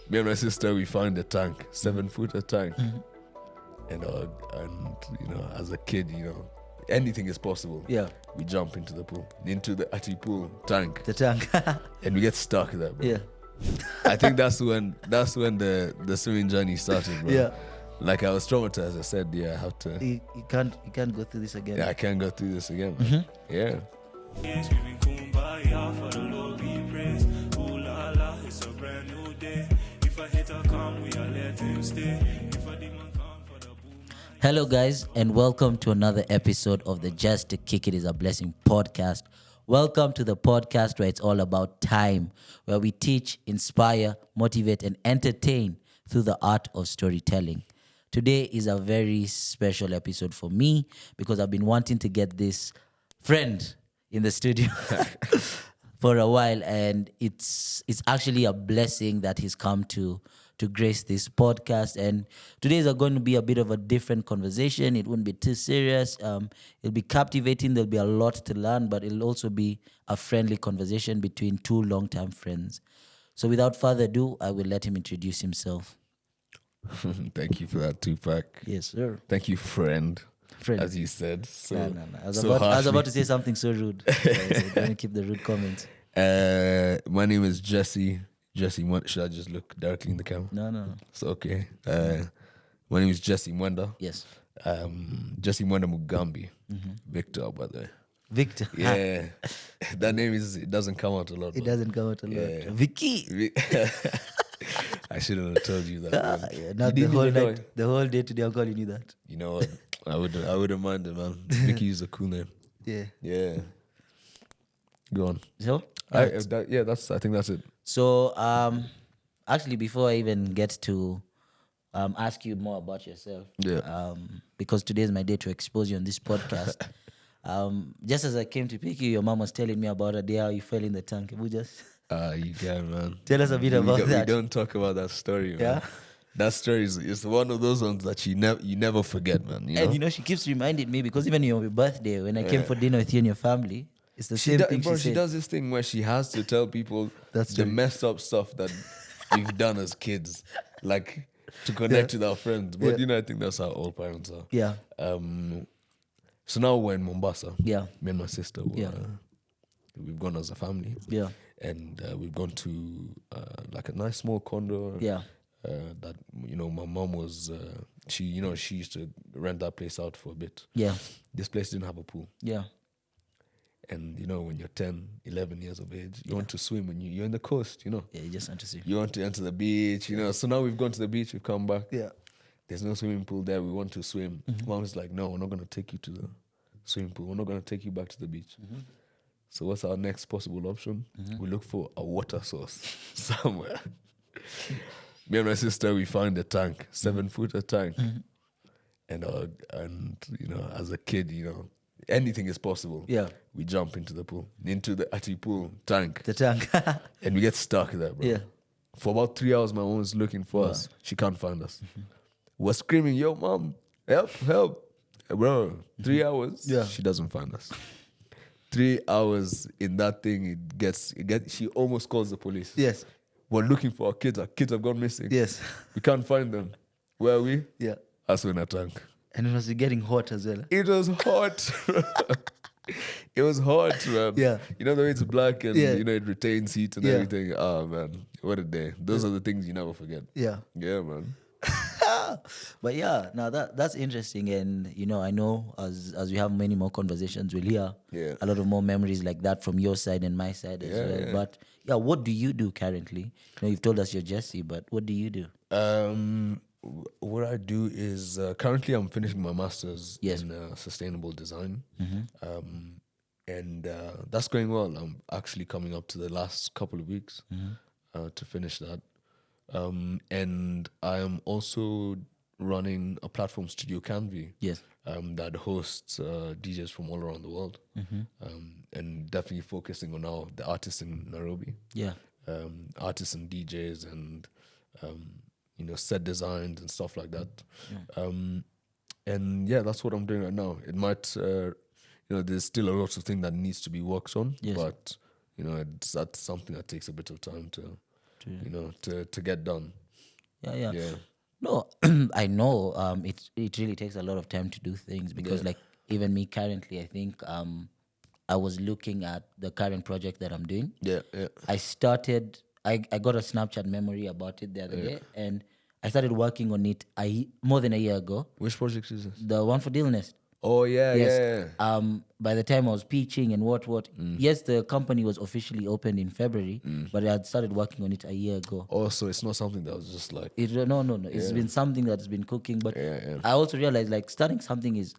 Me and my sister, we found a tank, 7-footer tank. And as a kid, anything is possible. Yeah. We jump into the pool, into the pool tank. The tank. And we get stuck there, bro. Yeah. I think that's when the swimming journey started, bro. Yeah. Like I was traumatized. I said, I have to. You can't go through this again. Yeah, I can't go through this again. Yeah. Yes, we been kumbaya for the Lord we praise. Ooh la la, it's a brand new day. If a hater come, we are let him stay. If a demon come for the boom. Hello, guys, and welcome to another episode of the Just to Kick It Is a Blessing podcast. Welcome to the podcast where it's all about time, where we teach, inspire, motivate, and entertain through the art of storytelling. Today is a very special episode for me because I've been wanting to get this friend in the studio for a while, and it's actually a blessing that he's come to grace this podcast. And today is going to be a bit of a different conversation. It won't be too serious. It'll be captivating. There'll be a lot to learn, but it'll also be a friendly conversation between two long-time friends. So without further ado, I will let him introduce himself. Thank you for that, Tupac. Yes, sir. Thank you, friend. Friend. As you said. So, No. I was so about to say something so rude. So I'm going to keep the rude comments. My name is Jesse. Jesse Mwenda. Should I just look directly in the camera? No. It's okay. My name is Jesse Mwenda. Yes. Jesse Mwenda Mugambi. Victor, by the way. Victor. Yeah. That name it doesn't come out a lot. It doesn't come out a lot. Yeah. Vicky. I shouldn't have told you that. Yeah, not You the didn't whole even know night. it. The whole day today, I'm calling you that. You know what? I wouldn't mind it, man. Vicky is a cool name. Yeah. Yeah. Go on. So, I think that's it. So, actually, before I even get to ask you more about yourself, because today is my day to expose you on this podcast. Just as I came to pick you, your mom was telling me about a day how you fell in the tank. Can we just You can, man. tell us a bit about that? We don't talk about that story, man. Yeah? That story is one of those ones that you never forget, man. You know? And she keeps reminding me, because even on your birthday, when I came for dinner with you and your family, it's the same thing she said. Does this thing where she has to tell people That's the true. messed up stuff that we've done as kids, like to connect with our friends. But I think that's how all parents are. Yeah. So now we're in Mombasa. Yeah. Me and my sister. We've gone as a family. Yeah. And we've gone to like a nice small condo. Yeah. That my mom was she used to rent that place out for a bit. Yeah. This place didn't have a pool. Yeah. And when you're 10, 11 years of age, you want to swim and you're in the coast, Yeah, you just want to see. You want to enter the beach, So now we've gone to the beach, we've come back. Yeah. There's no swimming pool there. We want to swim. Mom is like, no, we're not going to take you to the swimming pool. We're not going to take you back to the beach. So what's our next possible option? We look for a water source somewhere. Me and my sister, we found a tank, 7-footer tank. And as a kid, anything is possible. Yeah. We jump into the pool, into the pool tank. The tank. And we get stuck there, bro. Yeah. For about 3 hours, my mom was looking for us. She can't find us. We're screaming, yo, mom, help. Bro, 3 hours, she doesn't find us. 3 hours in that thing, she almost calls the police. Yes. We're looking for our kids. Our kids have gone missing. Yes. We can't find them. Where are we? Yeah. Also in a tank. And it was getting hot as well. It was hot. It was hot, man. Yeah. You know the way it's black and, it retains heat and Yeah. everything. Oh, man. What a day. Those are the things you never forget. Yeah. Yeah, man. But yeah, now that's interesting. And, I know as we have many more conversations, we'll hear a lot of more memories like that from your side and my side as well. Yeah. But yeah, what do you do currently? You've told us you're Jesse, but what do you do? What I do is currently I'm finishing my master's Yes. in sustainable design. And that's going well. I'm actually coming up to the last couple of weeks to finish that. And I am also running a platform, Studio Canvy, Yes. that hosts DJs from all around the world, and definitely focusing on now the artists in Nairobi, Yeah. artists and DJs and set designs and stuff like that. And that's what I'm doing right now. It might, there's still a lot of things that needs to be worked on, Yes. but that's something that takes a bit of time to you know, to get done. Yeah. Yeah. No, I know it really takes a lot of time to do things because like even me currently, I think I was looking at the current project that I'm doing. Yeah. I got a Snapchat memory about it the other day, and I started working on it more than a year ago. Which project is this? The one for Deal Nest. Oh yeah, Yes. yeah. By the time I was pitching and what, yes, the company was officially opened in February, but I had started working on it a year ago. Oh, so it's not something that was just like. No. It's been something that's been cooking, but I also realized like starting something is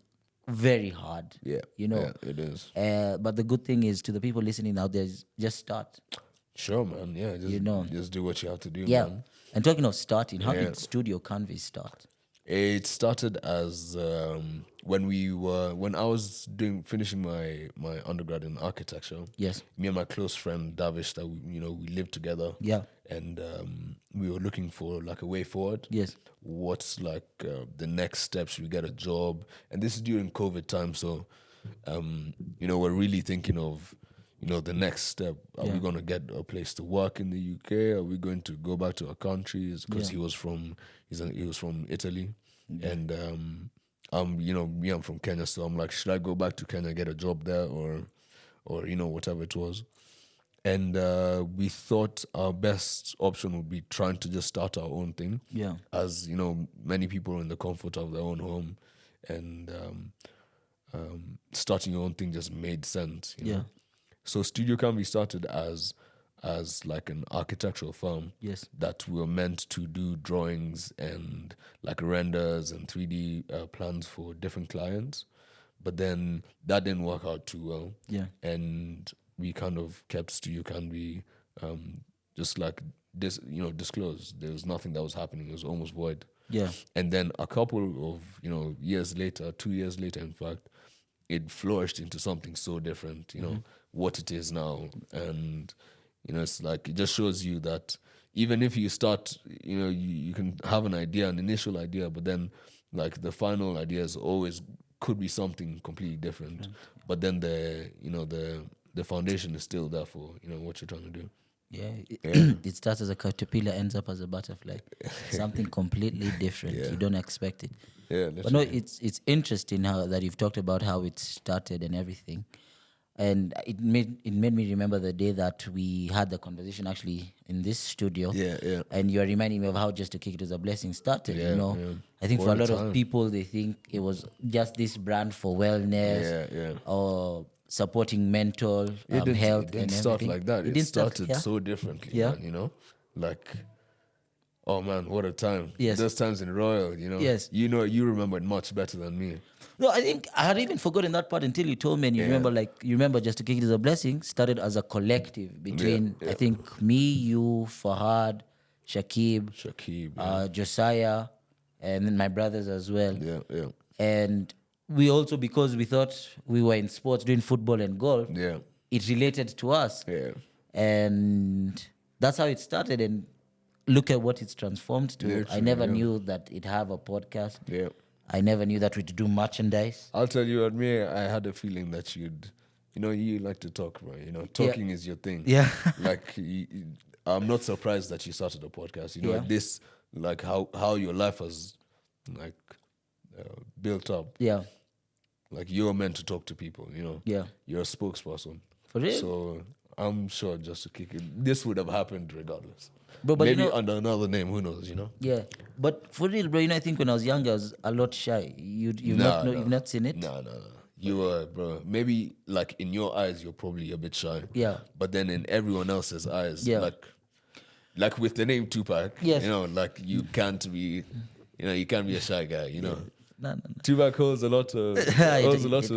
very hard. Yeah. You know. Yeah, it is. But the good thing is to the people listening out there, is just start. Sure, man. Yeah, just, You know. just do what you have to do, Yeah. man. And talking of starting, how did Studio Canvas start? It started as when I was finishing my undergrad in architecture. Yes. Me and my close friend Davish, that we lived together. Yeah. And we were looking for like a way forward. Yes. What's like the next steps? We get a job, and this is during COVID time, so we're really thinking of the next step. Are we going to get a place to work in the UK? Are we going to go back to our countries? Because he was from Italy, and I'm from Kenya, so I'm like, should I go back to Kenya, get a job there, or whatever it was. And we thought our best option would be trying to just start our own thing. Yeah. As many people in the comfort of their own home, and starting your own thing just made sense. You know? So Studio Canvas started as like an architectural firm. Yes. That we were meant to do drawings and like renders and 3D plans for different clients, but then that didn't work out too well. Yeah. And we kind of kept Studio Canvas just like this, disclosed. There was nothing that was happening. It was almost void. Yeah. And then a couple of years later, 2 years later, in fact, it flourished into something so different. What it is now, and it's like it just shows you that even if you start, you can have an initial idea, but then like the final idea is always could be something completely different. But then the foundation is still there for what you're trying to do. Yeah, it starts as a caterpillar, ends up as a butterfly. Something completely different. You don't expect it. Yeah, but no, it's interesting how that you've talked about how it started and everything, and it made me remember the day that we had the conversation actually in this studio. Yeah. And you're reminding me of how Just to Kick It Is a Blessing started. I think All for a the lot time. of people, they think it was just this brand for wellness. Or supporting mental health it didn't and everything. start like that. It started start, so differently. Yeah. Man, like, oh man, what a time. Yes. Those times in Royal, Yes. You remember it much better than me. No, I think I had even forgotten that part until you told me. And you remember Just to Kick It Is a Blessing started as a collective between I think me, you, Fahad, Shakib, Josiah, and then my brothers as well. Yeah. And we also, because we thought we were in sports doing football and golf, it related to us. Yeah. And that's how it started. And look at what it's transformed to. Literally, I never knew that it'd have a podcast. Yeah. I never knew that we'd do merchandise. I'll tell you, at me, I had a feeling that you'd, you like to talk, right? Talking is your thing. Yeah. Like, I'm not surprised that you started a podcast. This, like how your life has, like, built up. Yeah. Like, you're meant to talk to people, Yeah. You're a spokesperson. For real? So I'm sure Just to Kick It, this would have happened regardless. But maybe under another name, who knows, Yeah. But for real, bro, I think when I was younger, I was a lot shy. You've not seen it? No. You were, bro. Maybe, like, in your eyes, you're probably a bit shy. Yeah. But then in everyone else's eyes, like with the name Tupac, yes. like you can't be a shy guy, No. Tupac holds a lot of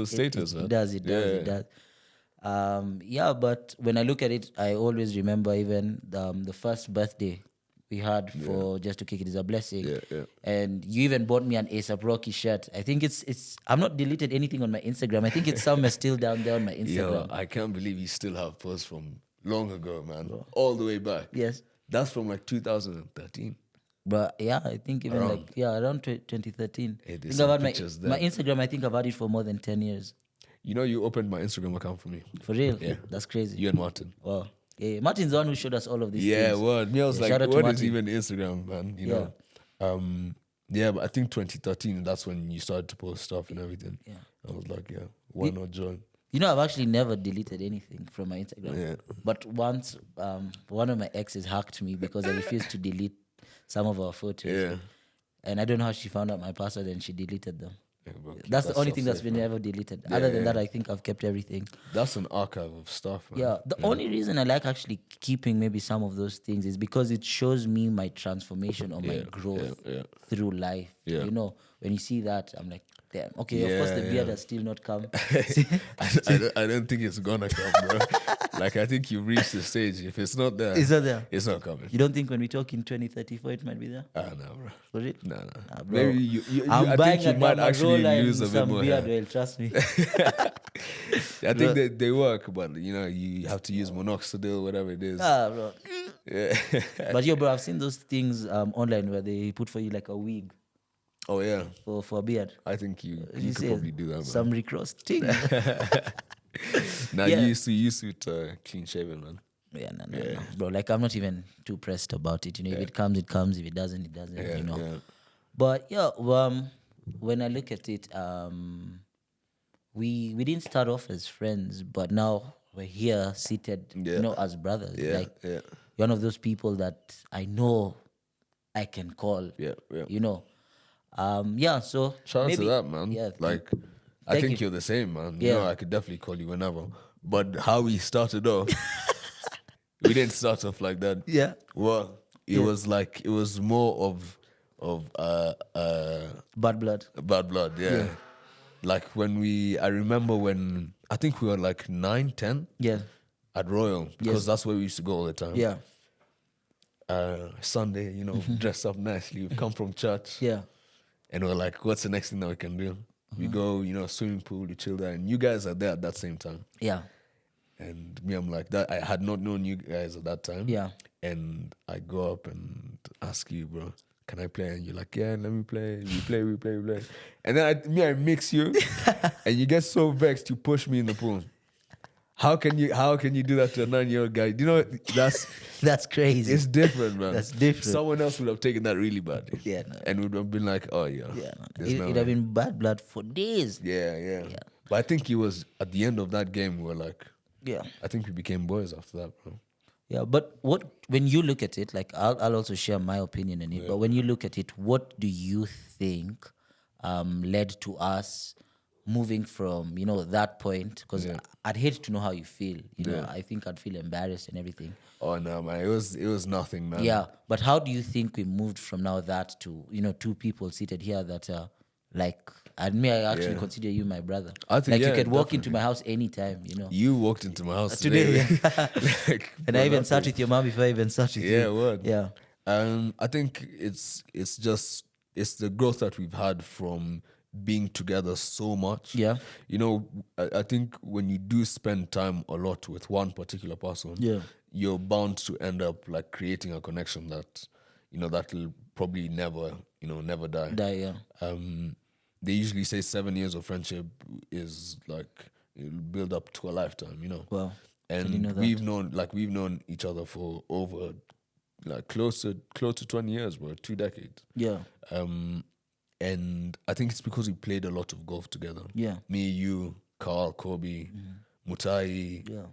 status. It does. But when I look at it, I always remember even the first birthday we had for Just to Kick It Is a Blessing. Yeah. And you even bought me an A$AP Rocky shirt. I think it's I've not deleted anything on my Instagram. I think it's somewhere still down there on my Instagram. Yo, I can't believe you still have posts from long ago, man. All the way back. Yes. That's from like 2013. But yeah, I think even around 2013. Hey, I there's think I've some had pictures there. my Instagram, I think I've had it for more than 10 years. You opened my Instagram account for me. For real? Yeah. That's crazy. You and Martin. Wow. Yeah, Martin's the one who showed us all of these Yeah, things. word. Me, I was Yeah, shout like, out to what is Martin. even Instagram, man? You know. Yeah, but I think 2013. That's when you started to post stuff and everything. Yeah. I was like, yeah, why not join? You know, I've actually never deleted anything from my Instagram. Yeah. But once, one of my exes hacked me because I refused to delete some of our photos. Yeah. And I don't know how she found out my password and she deleted them. Yeah, bro, keep That's that the only stuff thing that's safe, been man. ever deleted. Other than that, I think I've kept everything. That's an archive of stuff, man. Yeah, the only reason I like actually keeping maybe some of those things is because it shows me my transformation or my growth through life. Yeah. You know, when you see that, I'm like, damn. Okay, of course the beard has still not come. I don't think it's gonna come, bro. Like, I think you've reached the stage. If it's not there, Is that there? it's not coming. You don't think when we talk in 2034 it might be there? No, bro. For it? No. Nah, bro. Maybe you I'm I buying think you might actually Damarola lose and a bit some more beard hair. oil, trust me. I think they work, but you know, you have to use minoxidil, whatever it is. Bro. Yeah. But yo, bro, I've seen those things online where they put for you like a wig Oh yeah. for a beard. I think you He could says, probably do that, man. some recross thing. Now Yeah. you used to clean shaven, man. Yeah, no. Bro, like I'm not even too pressed about it. You know, if it comes, it comes. If it doesn't, it doesn't. Yeah, you know. yeah. But yeah, when I look at it, we didn't start off as friends, but now we're here seated, you know, as brothers. Yeah, Like yeah. you're one of those people that I know I can call. Yeah, yeah. You know. Yeah. So Shout out maybe, to that, man. Yeah. Like, I Thank think you. you're the same, man. Yeah. You know, I could definitely call you whenever. But how we started off, we didn't start off like that. Yeah. Well, it was more of Bad blood. bad blood, yeah. Like I remember when I think we were like 9, 10 Yeah. at Royal, because that's where we used to go all the time. Yeah. Sunday, you know, dress up nicely. We've come from church. Yeah. And we're like, what's the next thing that we can do? We go, you know, swimming pool, we chill there, and you guys are there at that same time. Yeah. And me, I'm like that. I had not known you guys at that time. Yeah. And I go up and ask you, bro, can I play? And you're like, yeah, let me play. We play. And then I mix you, and you get so vexed, you push me in the pool. How can you do that to a 9-year-old guy? You know, That's crazy. it's different, man. That's different. Someone else would have taken that really badly. Yeah, no. And would have been like, oh yeah. Yeah, no. there's no It'd way. have been bad blood for days. Yeah. But I think it was at the end of that game, we were like, Yeah. I think we became boys after that, bro. Yeah, but when you look at it, like I'll also share my opinion on it, but when you look at it, what do you think led to us moving from, you know, that point? Because I'd hate to know how you feel. You know, I think I'd feel embarrassed and everything. Oh no, man, it was nothing, man. Yeah, but how do you think we moved from now that to, you know, two people seated here that are like, and me, I actually consider you my brother. I think, like you yeah, could walk into my house anytime, you know. You walked into my house Today, like, And I even sat with your mom before I even sat with you. Yeah, word. Yeah. I think it's the growth that we've had from being together so much. Yeah. You know, I think when you do spend time a lot with one particular person, you're bound to end up like creating a connection that, you know, that'll probably never die. Yeah. They usually say 7 years of friendship is like it'll build up to a lifetime, you know. Wow. And Didn't know that. we've known each other for over like close to 20 years, bro, 2 decades. Yeah. And I think it's because we played a lot of golf together. Yeah. Me, you, Carl, Kobe, Mutai, Yeah.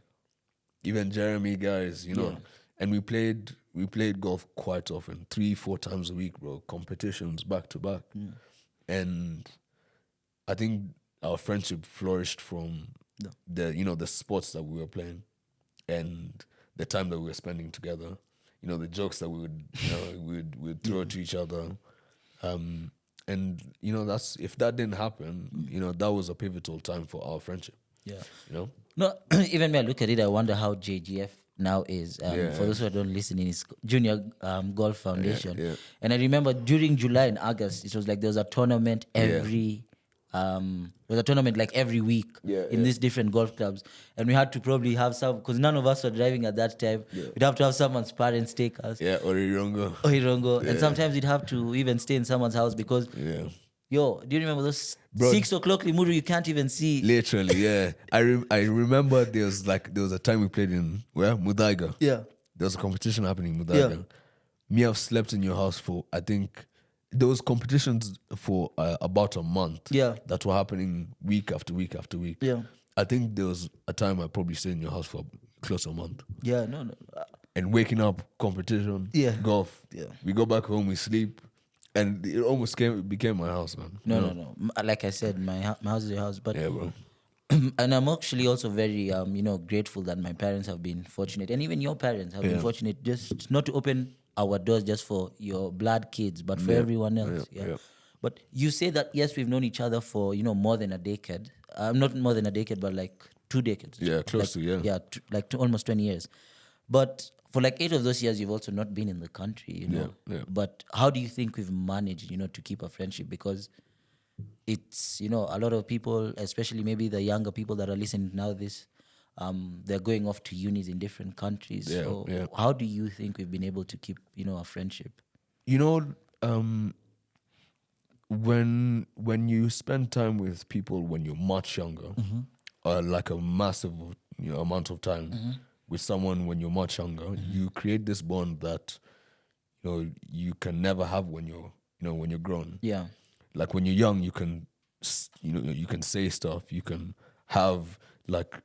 even Jeremy, guys, you know. Yeah. And we played golf quite often, 3-4 times a week, bro. Competitions back to back. And I think our friendship flourished from the sports that we were playing and the time that we were spending together. You know, the jokes that we would throw to each other. And you know, if that didn't happen, you know, that was a pivotal time for our friendship. Yeah. You know? No, even when I look at it, I wonder how JGF now is. For those who don't listen, it's Junior Golf Foundation. Yeah. And I remember during July and August, it was like there was a tournament every like every week in these different golf clubs. And we had to probably have some, because none of us were driving at that time. We'd have to have someone's parents take us. Yeah, or Irongo. And sometimes we'd have to even stay in someone's house because Yo, do you remember those Bro. 6 o'clock Limuru you can't even see? Literally, yeah. I remember there was a time we played in Mudaiga. Yeah. There was a competition happening in Mudaiga. Yeah. Me, I've slept in your house for, I think, there was competitions for about a month. Yeah. That were happening week after week after week. Yeah. I think there was a time I probably stayed in your house for close to a month. Yeah, no. And waking up, competition, Yeah. golf. Yeah. We go back home, we sleep. And it almost became my house, man. No. Like I said, my house is your house. But Yeah, bro. and I'm actually also very grateful that my parents have been fortunate, and even your parents have been fortunate, just not to open our doors just for your blood kids, but for everyone else. Yeah. But you say that yes, we've known each other for more than a decade. Not more than a decade, but like 2 decades. Yeah, close to, yeah. Yeah, almost 20 years. But for like 8 of those years, you've also not been in the country, Yeah. But how do you think we've managed, to keep a friendship? Because it's, a lot of people, especially maybe the younger people that are listening now this, they're going off to unis in different countries. Yeah, So yeah. how do you think we've been able to keep, a friendship? When you spend time with people when you're much younger, or like a massive amount of time with someone when you're much younger, you create this bond that you can never have when you're grown. Yeah. Like when you're young, you can you can say stuff, you can have like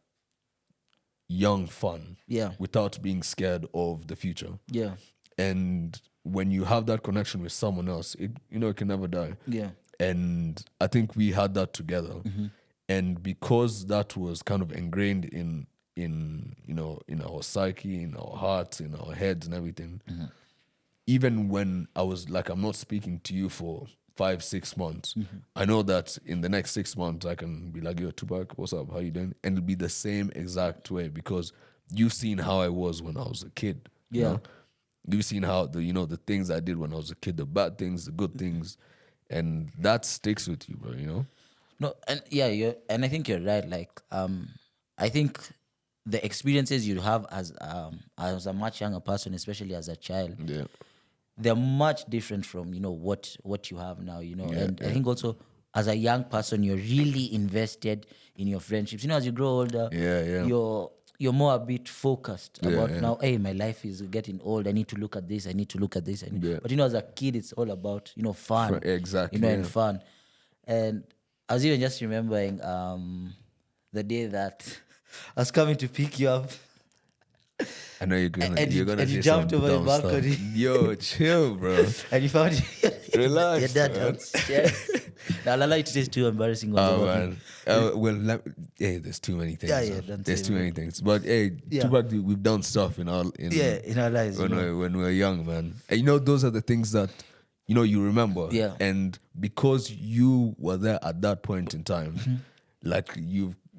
young fun, without being scared of the future. Yeah. And when you have that connection with someone else, it can never die. Yeah. And I think we had that together. And because that was kind of ingrained in our psyche, in our hearts, in our heads and everything, even when I was like, I'm not speaking to you for 5-6 months, I know that in the next 6 months I can be like, yo, Tupac, what's up? How you doing? And it'll be the same exact way because you've seen how I was when I was a kid. Yeah. You've seen how the things I did when I was a kid, the bad things, the good things, and that sticks with you, bro. No, and and I think you're right. Like, I think the experiences you have as a much younger person, especially as a child, they're much different from what you have now. And I think also as a young person, you're really invested in your friendships. As you grow older, you're more a bit focused about now, hey, my life is getting old. I need to look at this. I need to look at this. But, as a kid, it's all about, fun. Exactly. And fun. And I was even just remembering the day that I was coming to pick you up. I know you're gonna and say you jumped some over the dumb balcony. stuff. Yo, chill, bro. And you found Relax, your dad man. downstairs. Now, Lala, it is too embarrassing. Oh, man. There's too many things. There's too many things. But hey, Tupac, we've done stuff in our lives. When we were young, man. And those are the things that you remember. Yeah. And because you were there at that point in time, like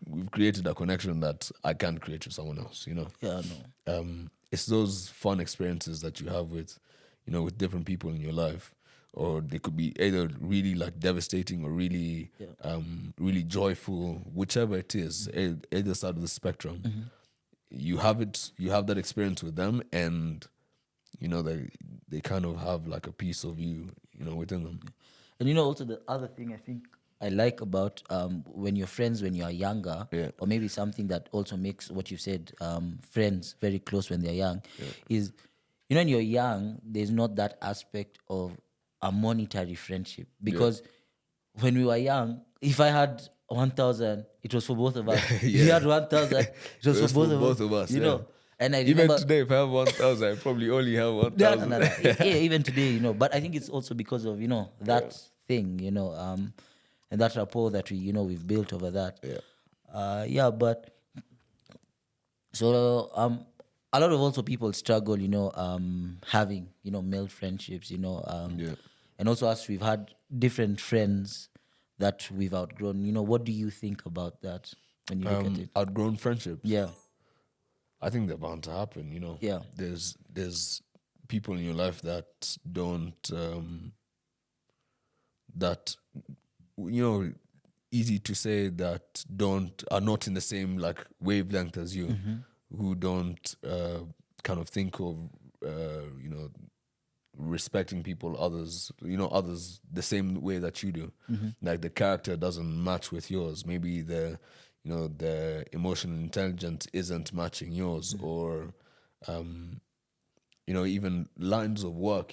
we've created a connection that I can't create with someone else. Yeah, I know. It's those fun experiences that you have with different people in your life, or they could be either really like devastating or really, really joyful, whichever it is, either side of the spectrum. You have that experience with them, and they kind of have like a piece of you, within them. And also the other thing I think I like about when you're friends when you're younger, or maybe something that also makes what you said, friends very close when they're young, is when you're young, there's not that aspect of a monetary friendship. Because when we were young, if I had 1,000, it was for both of us. If you had 1,000, it was for both of us. And I remember, even today, if I have 1,000, I probably only have 1,000. No. Even today, But I think it's also because of that thing, and that rapport that we've built over that. But so a lot of also people struggle, having male friendships, and also us, we've had different friends that we've outgrown. What do you think about that when you look at it? Outgrown friendships. Yeah, I think they're bound to happen. Yeah, there's people in your life that don't that easy to say that are not in the same like wavelength as you, who don't kind of think of respecting people, others the same way that you do. Like the character doesn't match with yours. Maybe the emotional intelligence isn't matching yours, or even lines of work,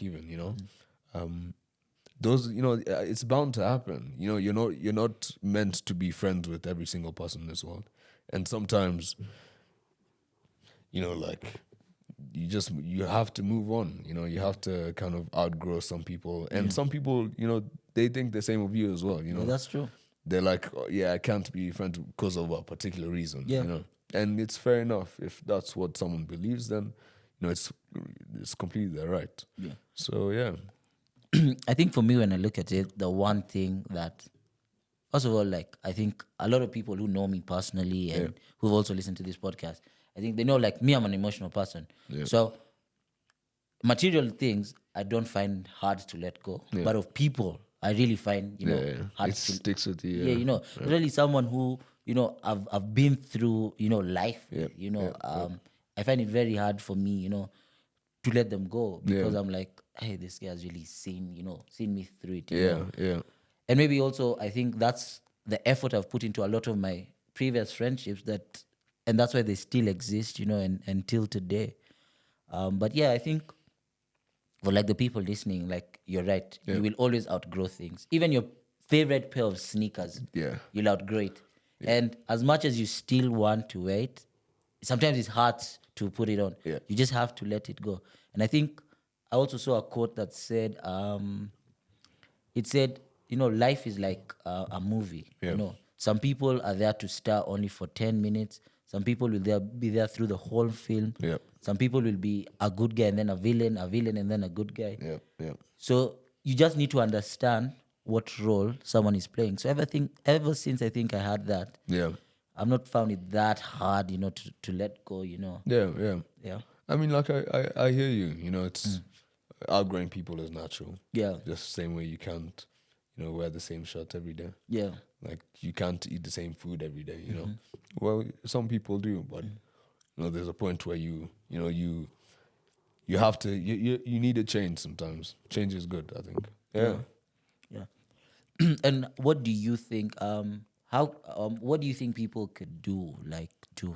those, it's bound to happen. You're not meant to be friends with every single person in this world, and sometimes, like, you have to move on. You have to kind of outgrow some people, and some people, they think the same of you as well. Yeah, that's true. They're like, oh, yeah, I can't be friends because of a particular reason. Yeah. And it's fair enough if that's what someone believes. Then, it's completely their right. Yeah. So yeah. I think for me, when I look at it, the one thing that, first of all, like, I think a lot of people who know me personally and who've also listened to this podcast, I think they know, like, me, I'm an emotional person. Yeah. So material things I don't find hard to let go, but of people I really find hard it to sticks with you. Yeah, really someone who I've been through life. I find it very hard for me to let them go, because I'm like, hey, this guy has really seen me through it. Yeah. And maybe also I think that's the effort I've put into a lot of my previous friendships, and that's why they still exist, and until today. But yeah, I think for like the people listening, like, you're right. You will always outgrow things. Even your favorite pair of sneakers, you'll outgrow it. And as much as you still want to wear it, sometimes it's hard to put it on. Yeah. You just have to let it go. And I think I also saw a quote that said, life is like a movie. Yeah. Some people are there to star only for 10 minutes. Some people will be there through the whole film. Yeah. Some people will be a good guy and then a villain and then a good guy. Yeah. So you just need to understand what role someone is playing. So ever since I think I had that, I've not found it that hard, to let go, Yeah. I mean, like, I hear you. It's outgrowing people is natural. Yeah. Just the same way you can't, wear the same shirt every day. Yeah. Like, you can't eat the same food every day, Well, some people do, but there's a point where you have to, you need a change sometimes. Change is good, I think. Yeah. And what do you think? What do you think people could do, like, to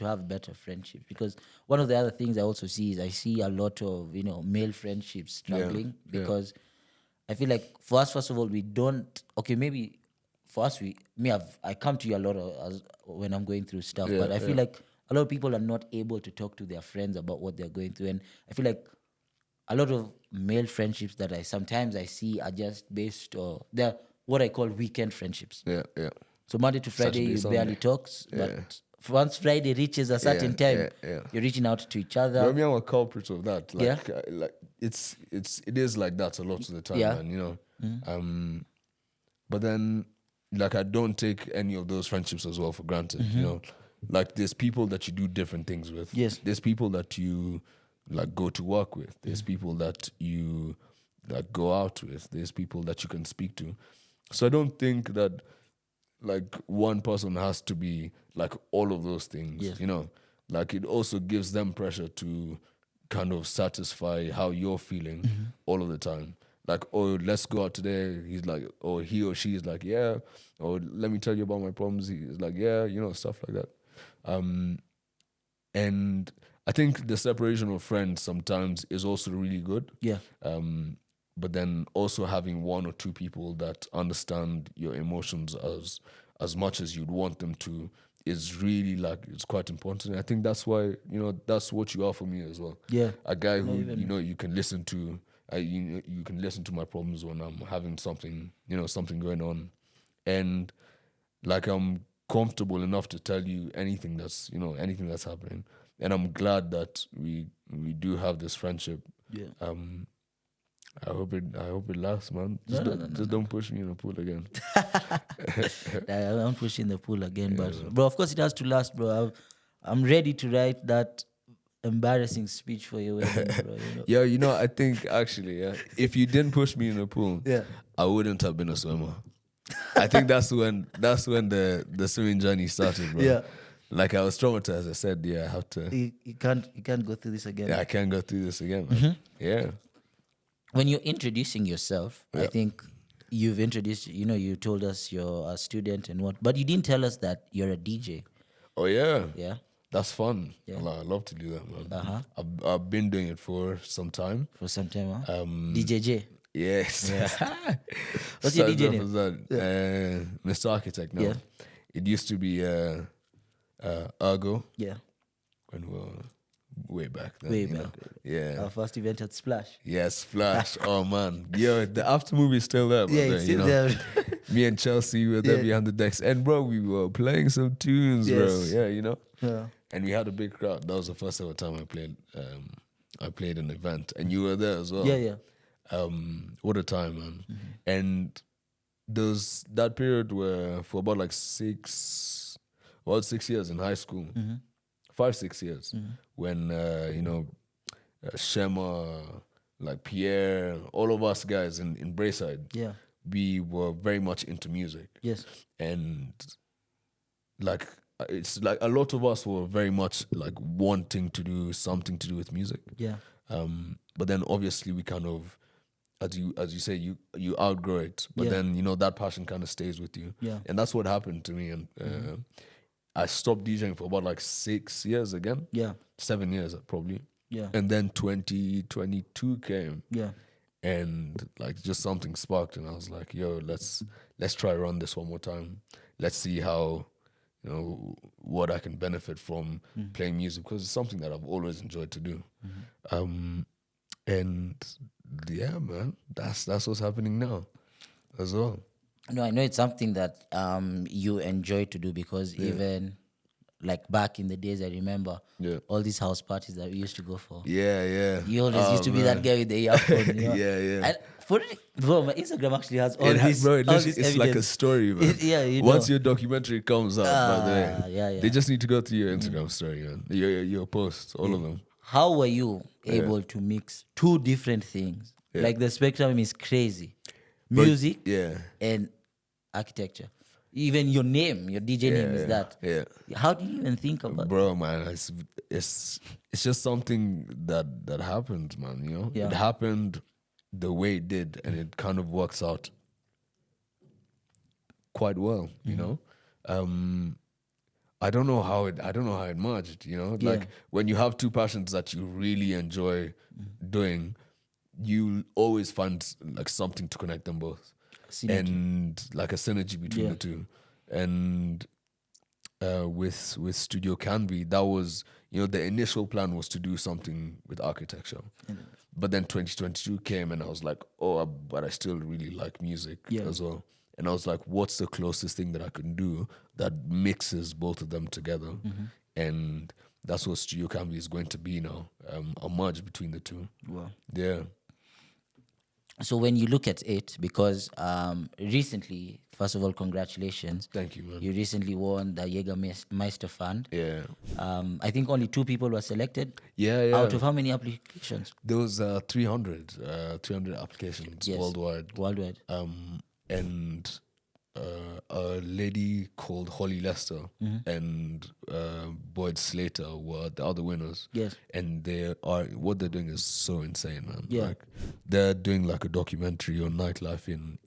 have better friendships? Because one of the other things I also see is I see a lot of male friendships struggling because I feel like for us, first of all, we don't. Okay, maybe for us, I come to you a lot when I'm going through stuff, but I feel like a lot of people are not able to talk to their friends about what they're going through, and I feel like a lot of male friendships that I sometimes see are just based on they're what I call weekend friendships. Yeah. So Monday to Friday, Saturday, you Sunday. Barely talks, but once Friday reaches a certain time, you're reaching out to each other. I mean, I'm a culprit of that. Like, it is like that a lot of the time, man, but then, like, I don't take any of those friendships as well for granted, Like, there's people that you do different things with. Yes. There's people that you, like, go to work with. There's people that you, like, go out with. There's people that you can speak to. So I don't think that, like, one person has to be, like, all of those things, Like, it also gives them pressure to kind of satisfy how you're feeling all of the time. Like, oh, let's go out today. He's like, or he or she is like, yeah. Or let me tell you about my problems. He's like, yeah, stuff like that. And I think the separation of friends sometimes is also really good. Yeah. But then also having one or two people that understand your emotions as much as you'd want them to is really, like, it's quite important. And I think that's why, that's what you are for me as well. Yeah. A guy who, you can listen to, you can listen to my problems when I'm having something, something going on. And, like, I'm comfortable enough to tell you anything that's happening. And I'm glad that we do have this friendship. Yeah. I hope it lasts, man. Just don't push me in the pool again. I won't push in the pool again, but bro, of course it has to last, bro. I'm ready to write that embarrassing speech for your wedding, bro. Yeah, I think actually, if you didn't push me in the pool, I wouldn't have been a swimmer. I think that's when the swimming journey started, bro. Yeah. Like, I was traumatized. I said, I have to. You can't go through this again. Yeah, I can't go through this again, man. Yeah. when you're introducing yourself, I Yeah. think you've introduced, you told us you're a student and what, but you didn't tell us that you're a DJ. Oh yeah. Yeah. That's fun. Yeah. I love to do that, man. Uh-huh. I've been doing it for some time. For some time, huh? DJJ. Yes. What's your DJ name? Mr. Arkiteck now. Yeah. It used to be Ergo Yeah. when we were way back then. Way you back. know? Yeah. Our first event at Splash. Yes, Flash. Oh man. Yo, the after movie is still there, Yeah, brother, it's you still know? there. Me and Chelsea were there Yeah. behind the decks. And bro, we were playing some tunes, bro. Yes. Yeah, you know? Yeah. And we had a big crowd. That was the first ever time I played an event. And you were there as well. Yeah. What a time, man. And that period where for about like 6 years in high school, 5-6 years, when Shema, like Pierre, all of us guys in Brayside, Yeah. we were very much into music. Yes. And like it's like a lot of us were very much like wanting to do something to do with music. Yeah. But then obviously we kind of, as you say, you outgrow it. But Yeah. then that passion kind of stays with you. Yeah. And that's what happened to me. And I stopped DJing for about like 6 years again. Yeah. 7 years probably. Yeah. And then 2022 came. Yeah. And like just something sparked, and I was like, "Yo, let's try run this one more time. Let's see how, what I can benefit from playing music, because it's something that I've always enjoyed to do." And yeah, man, that's what's happening now, as well. No, I know it's something that you enjoy to do, because even like back in the days, I remember all these house parties that we used to go for. Yeah. You always used to be that guy with the earphone. Yeah. And bro, my Instagram actually has all It this. bro, all it's this like a evidence. story, man. Once your documentary comes out, by the way, yeah. they just need to go to your Instagram story, man. Your posts, all of them. How were you able to mix two different things? Yeah. Like the spectrum is crazy. But- Music yeah. and architecture. Even your name, your DJ name is that. Yeah. How do you even think about Bro, man, it's just something that happened, man. Yeah. It happened the way it did, and it kind of works out quite well. I don't know how it merged. Like when you have two passions that you really enjoy doing, you always find like something to connect them both. Synergy. And like a synergy between the two. And with Studio Canby, that was, the initial plan was to do something with architecture. But then 2022 came, and I was like, but I still really like music as well. And I was like, what's the closest thing that I can do that mixes both of them together? And that's what Studio Canby is going to be now, a merge between the two. Wow. Yeah. So when you look at it, because recently, first of all, congratulations. Thank you, man. You recently won the Jägermeister Fund. Yeah. I think only 2 people were selected. Yeah. Out of how many applications? There was 300 applications worldwide. Worldwide. And a lady called Holly Lester and Boyd Slater were the other winners. Yes. And what they're doing is so insane, man. Yeah. Like they're doing like a documentary on nightlife in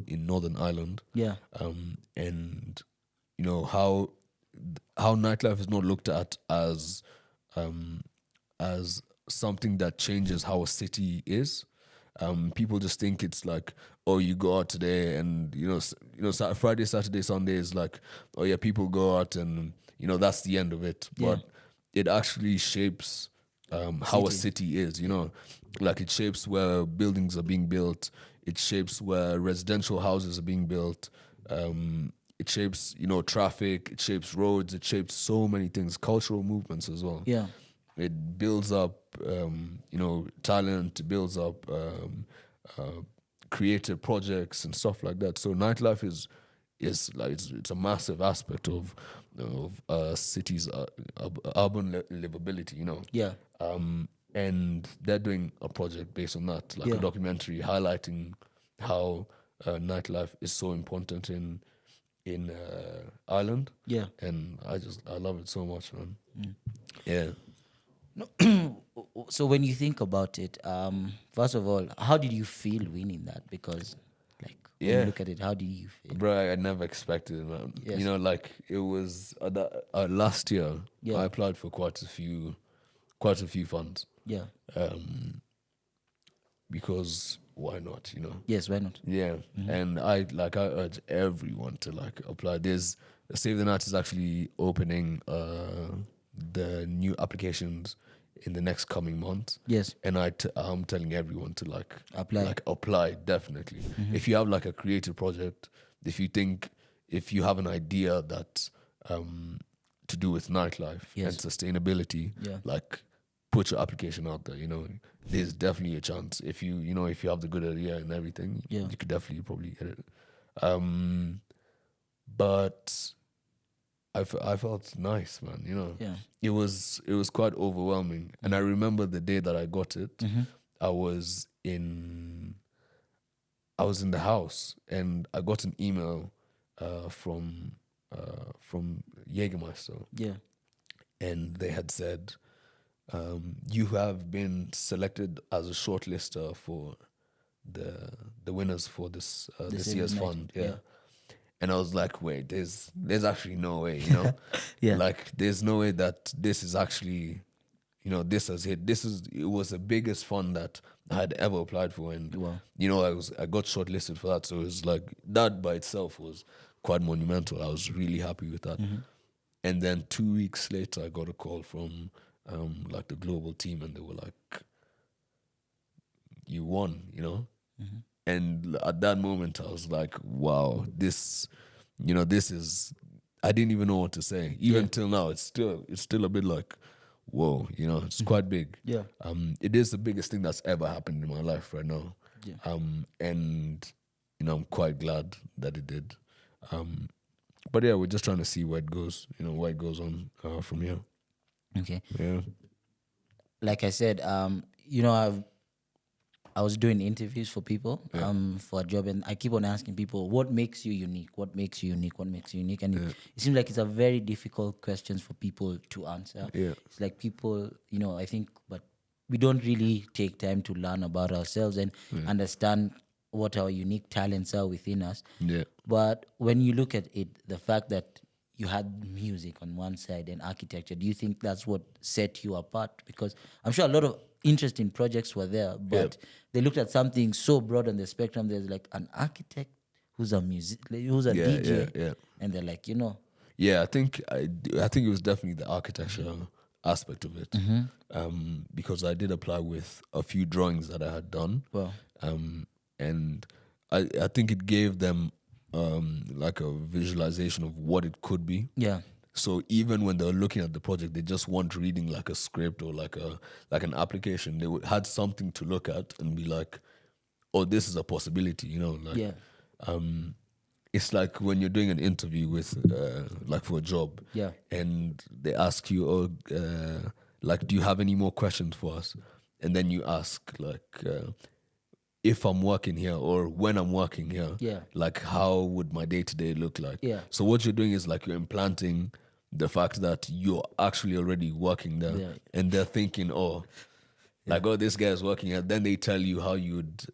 Northern Ireland. Yeah. And how nightlife is not looked at as something that changes how a city is. People just think it's like, you go out today, and Friday, Saturday, Sunday is like, people go out, and that's the end of it. But it actually shapes how a city is. Like it shapes where buildings are being built. It shapes where residential houses are being built. It shapes traffic. It shapes roads. It shapes so many things. Cultural movements as well. Yeah. It builds up, talent. It builds up creative projects and stuff like that. So nightlife is like it's a massive aspect of cities' urban livability. Yeah. And they're doing a project based on that, like a documentary highlighting how nightlife is so important in Ireland. Yeah. And I love it so much, man. Yeah. No. So when you think about it, first of all, how did you feel winning that? Because, like, when you Yeah. look at it, how did you feel? Bro, I never expected it, man. Yes. You know, like it was last year. Yeah. I applied for quite a few funds. Yeah. Because why not? You know. Yes. Why not? Yeah, and I urge everyone to like apply. There's Save the Night is actually opening the new applications in the next coming months. Yes. And I'm telling everyone to like Apply. apply definitely. If you have like a creative project, if you have an idea that to do with nightlife Yes. and sustainability, Yeah. like put your application out there. You know, there's definitely a chance if you have the good idea and everything. Yeah. You could definitely probably get it. But I felt nice, man. You know, Yeah. it was quite overwhelming. And I remember the day that I got it. I was in the house and I got an email from Jägermeister, Yeah. and they had said, you have been selected as a shortlister for the winners for this this Save year's the Night. fund. Yeah. Yeah. And I was like, wait, there's actually no way, you know? Yeah. Like there's no way that this is actually, you know, this has hit. It was the biggest fund that I had ever applied for. And Wow. you know, I got shortlisted for that. So it was like that by itself was quite monumental. I was really happy with that. And then 2 weeks later I got a call from like the global team, and they were like, you won, you know? And at that moment, I was like, wow, this is, I didn't even know what to say. Even till now, it's still a bit like, whoa, you know, it's quite big. Yeah. It is the biggest thing that's ever happened in my life right now. Yeah. And, you know, I'm quite glad that it did. But yeah, we're just trying to see where it goes, you know, where it goes on from here. Okay. Yeah. Like I said, you know, I was doing interviews for people for a job, and I keep on asking people, what makes you unique? What makes you unique? What makes you unique? And it seems like it's a very difficult question for people to answer. Yeah. It's like people, you know, I think, but we don't really take time to learn about ourselves and understand what our unique talents are within us. Yeah. But when you look at it, the fact that you had music on one side and architecture, do you think that's what set you apart? Because I'm sure a lot of interesting projects were there, but they looked at something so broad on the spectrum. There's like an architect who's a who's a DJ, and they're like, you know. Yeah, I think it was definitely the architecture aspect of it, because I did apply with a few drawings that I had done. Wow. And I think it gave them like a visualization of what it could be. Yeah. So even when they're looking at the project, they just weren't reading like a script or like an application. They had something to look at and be like, "Oh, this is a possibility," you know. Like, it's like when you're doing an interview with, like for a job, and they ask you, "Oh, like, do you have any more questions for us?" And then you ask like, if I'm working here or when I'm working here, like how would my day-to-day look like? Yeah. So what you're doing is like you're implanting the fact that you're actually already working there, and they're thinking, oh, like, oh, this guy is working here. Then they tell you how you'd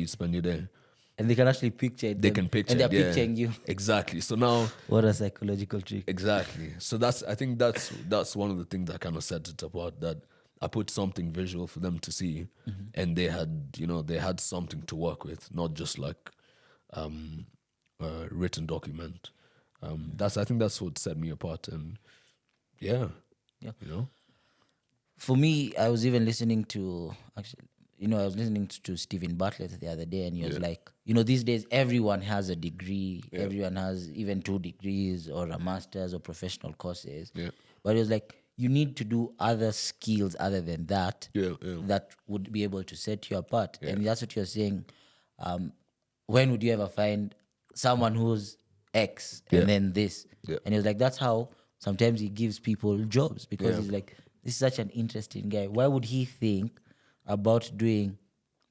spend your day. And they can actually picture it. They can picture and it. they're picturing you. Exactly. So now, what a psychological trick. Exactly. So I think that's one of the things that kind of set it apart, that I put something visual for them to see, and they had something to work with, not just like a written document. I think that's what set me apart, and you know. For me, I was even listening to Stephen Bartlett the other day, and he was like, you know, these days everyone has a degree, everyone has even 2 degrees or a master's or professional courses. Yeah. But he was like, you need to do other skills other than that that would be able to set you apart. And that's what you're saying. When would you ever find someone who's X and then this? And he was like, that's how sometimes he gives people jobs, because he's like, this is such an interesting guy. Why would he think about doing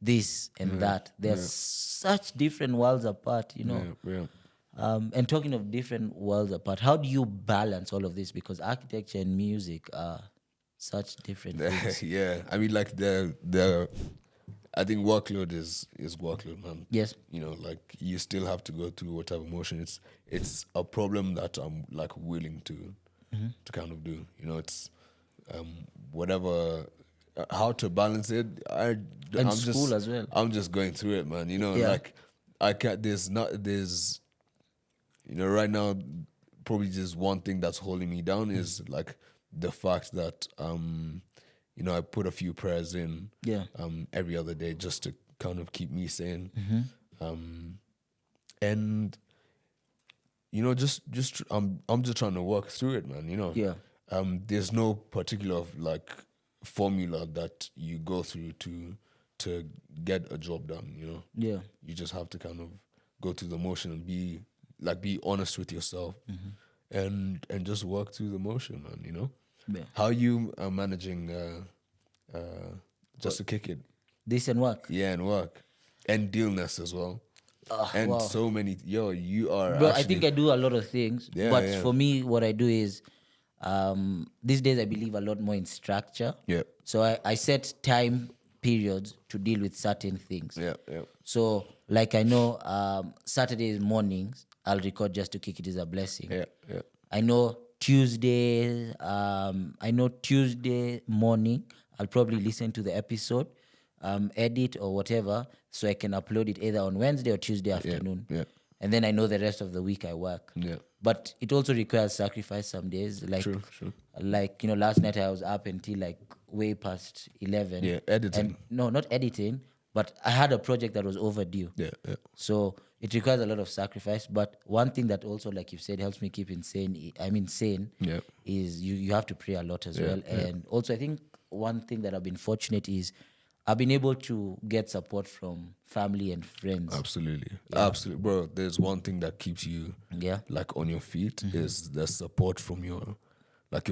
this and that? They're such different worlds apart, you know. And talking of different worlds apart, how do you balance all of this? Because architecture and music are such different things. Yeah, I mean, like I think workload is workload, man. Yes. You know, like you still have to go through whatever motion. It's a problem that I'm like willing to kind of do. You know, it's whatever how to balance it. I'm school as well. I'm just going through it, man. You know, Yeah. like I can't. There's you know, right now probably just one thing that's holding me down is like the fact that you know, I put a few prayers in every other day just to kind of keep me sane. And you know, just I'm just trying to work through it, man, you know. Yeah. There's no particular like formula that you go through to get a job done, you know. Yeah. You just have to kind of go through the motion and be honest with yourself and just work through the motion, man, you know. Yeah. How are you managing just to kick it? This and work. Yeah, and work. And dealness as well. And wow. so many, you are Bro, actually, I think I do a lot of things. Yeah, but yeah. for me, what I do is these days I believe a lot more in structure. Yeah. So I set time periods to deal with certain things. Yeah, yeah. So like I know Saturday mornings I'll record Just to Kick It Is a Blessing. Yeah, yeah. I know Tuesday morning I'll probably listen to the episode, edit or whatever, so I can upload it either on Wednesday or Tuesday afternoon. yeah. And then I know the rest of the week I work. Yeah. But it also requires sacrifice some days. Like, True. like, you know, last night I was up until like way past 11. Yeah, editing. And no, not editing, but I had a project that was overdue. Yeah, yeah. So it requires a lot of sacrifice. But one thing that also, like you've said, helps me keep sane Yeah. is you have to pray a lot as well. And also I think one thing that I've been fortunate is I've been able to get support from family and friends. Absolutely. Absolutely. Bro, there's one thing that keeps you like on your feet is the support from your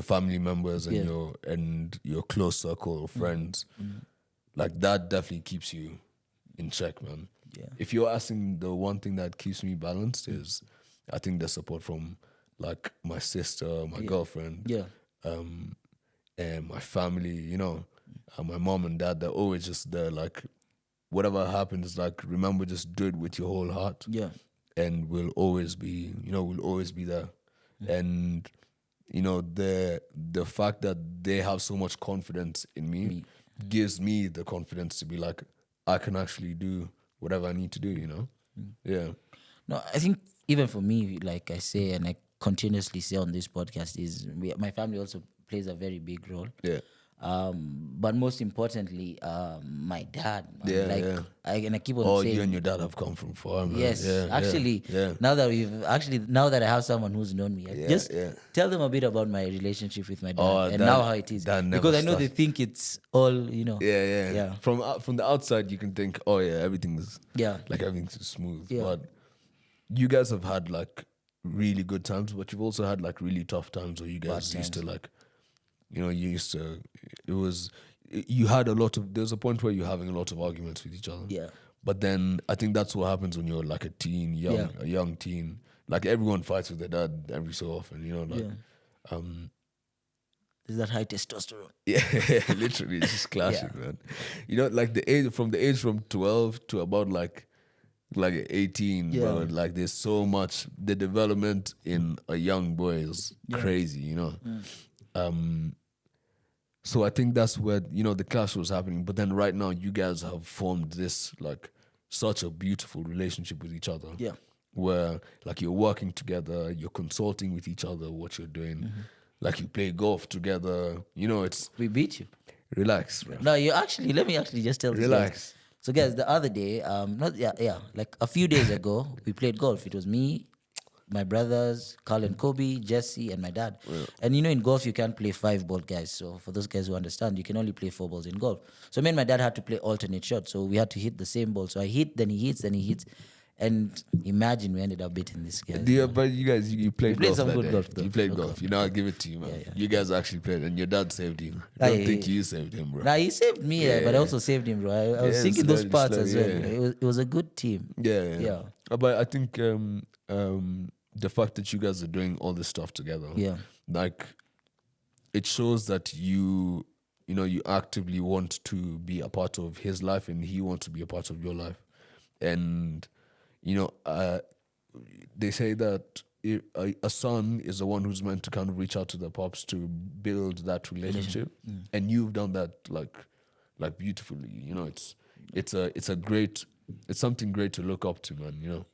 family members and your close circle of friends. Like that definitely keeps you in check, man. Yeah. If you're asking the one thing that keeps me balanced is I think the support from like my sister, my girlfriend, and my family, you know. My mom and dad, they're always just there, like, whatever happens, like, remember, just do it with your whole heart. Yeah. And we'll always be there. And, you know, the fact that they have so much confidence in me gives me the confidence to be like, I can actually do whatever I need to do, you know? Yeah. No, I think even for me, like I say, and I continuously say on this podcast, is my family also plays a very big role. Yeah. But most importantly, my dad. Man. Yeah, I keep on saying. You and your dad have come from far, man. Yes, actually. Yeah. Now that I have someone who's known me, just tell them a bit about my relationship with my dad and now how it is. Because I know they think it's all, you know. Yeah. From the outside, you can think, oh yeah, everything's smooth. Yeah. But you guys have had like really good times, but you've also had like really tough times where you guys used to like. You know, there's a point where you're having a lot of arguments with each other. Yeah. But then I think that's what happens when you're like a young teen. Like everyone fights with their dad every so often, you know, like there's that high testosterone. Yeah, literally, it's just classic, man. You know, like the age from 12 to about like 18, bro. Like there's so much. The development in a young boy is crazy, you know. So I think that's where, you know, the clash was happening. But then right now you guys have formed this like such a beautiful relationship with each other. Yeah. Where like you're working together, you're consulting with each other what you're doing. Like you play golf together. You know, we beat you. Relax, bro. No, let me actually just tell you. Relax. So guys, the other day, like a few days ago, we played golf. It was me, my brothers, Carl and Kobe, Jesse, and my dad. Yeah. And you know, in golf, you can't play 5-ball, guys. So for those guys who understand, you can only play 4 balls in golf. So me and my dad had to play alternate shots. So we had to hit the same ball. So I hit, then he hits, then he hits. And imagine we ended up beating this guy. Yeah, but you guys, you played golf. Some good golf, though. You played golf. You know, I'll give it to you, man. Yeah. You guys actually played, and your dad saved you. I don't think you saved him, bro. Nah, he saved me, but I also saved him, bro. I was thinking those parts as well. It was a good team. Yeah. But I think the fact that you guys are doing all this stuff together, like it shows that you actively want to be a part of his life and he wants to be a part of your life. And they say that a son is the one who's meant to kind of reach out to the pops to build that relationship, and you've done that like beautifully. It's something great to look up to, man.